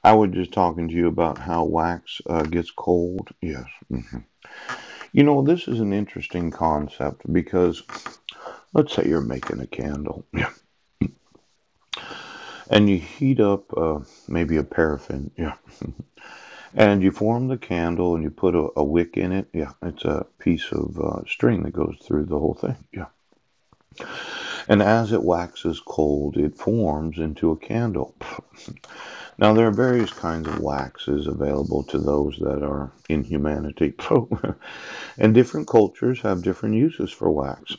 I was just talking to you about how wax gets cold. Yes. You know, this is an interesting concept because let's say you're making a candle. Yeah. And you heat up maybe a paraffin. Yeah. And you form the candle and you put a wick in it. Yeah. It's a piece of string that goes through the whole thing. Yeah. And as it waxes cold, it forms into a candle. Now, there are various kinds of waxes available to those that are in humanity, and different cultures have different uses for wax.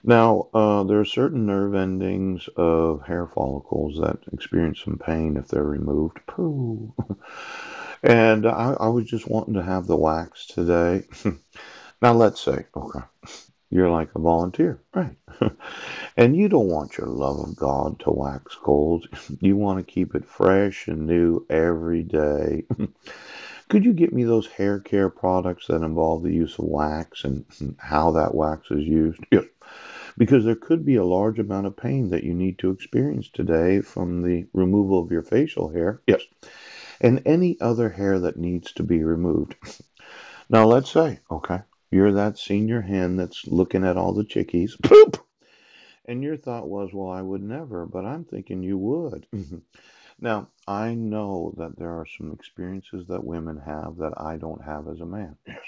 Now, there are certain nerve endings of hair follicles that experience some pain if they're removed. Pooh. And I was just wanting to have the wax today. Now, let's say, okay, you're like a volunteer, right? And you don't want your love of God to wax cold. You want to keep it fresh and new every day. Could you get me those hair care products that involve the use of wax and how that wax is used? Yes, because there could be a large amount of pain that you need to experience today from the removal of your facial hair. Yes, and any other hair that needs to be removed. Now, let's say, okay, you're that senior hen that's looking at all the chickies. Poop! And your thought was, well, I would never, but I'm thinking you would. Now, I know that there are some experiences that women have that I don't have as a man. Yes.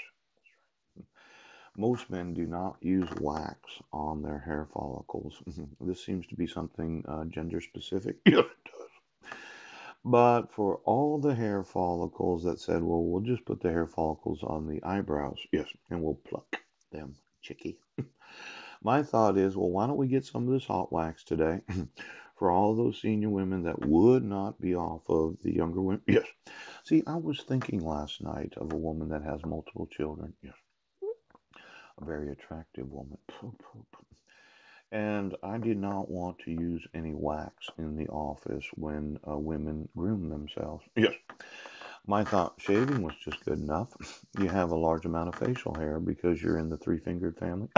Most men do not use wax on their hair follicles. This seems to be something gender specific. Yes, it does. But for all the hair follicles that said, well, we'll just put the hair follicles on the eyebrows. Yes, and we'll pluck them, chickie. My thought is, well, why don't we get some of this hot wax today for all those senior women that would not be off of the younger women? Yes. See, I was thinking last night of a woman that has multiple children. Yes. A very attractive woman. And I did not want to use any wax in the office when women groom themselves. Yes. My thought, shaving was just good enough. You have a large amount of facial hair because you're in the three-fingered family.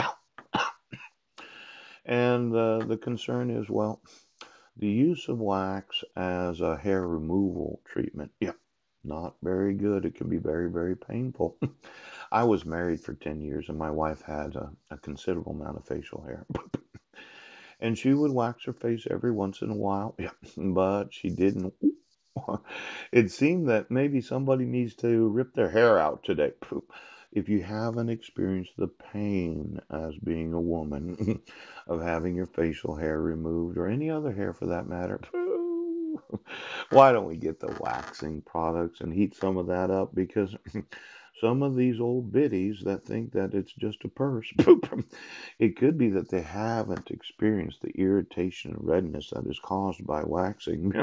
And the concern is, well, the use of wax as a hair removal treatment. Yeah, not very good. It can be very, very painful. I was married for 10 years and my wife had a considerable amount of facial hair. And she would wax her face every once in a while. Yeah, but she didn't. It seemed that maybe somebody needs to rip their hair out today. If you haven't experienced the pain as being a woman of having your facial hair removed or any other hair for that matter, why don't we get the waxing products and heat some of that up? Because some of these old biddies that think that it's just a purse, it could be that they haven't experienced the irritation and redness that is caused by waxing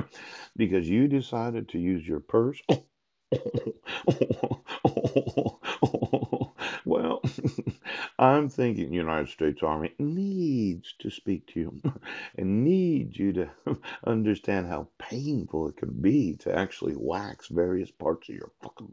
because you decided to use your purse. Well, I'm thinking United States Army needs to speak to you and needs you to understand how painful it can be to actually wax various parts of your fucking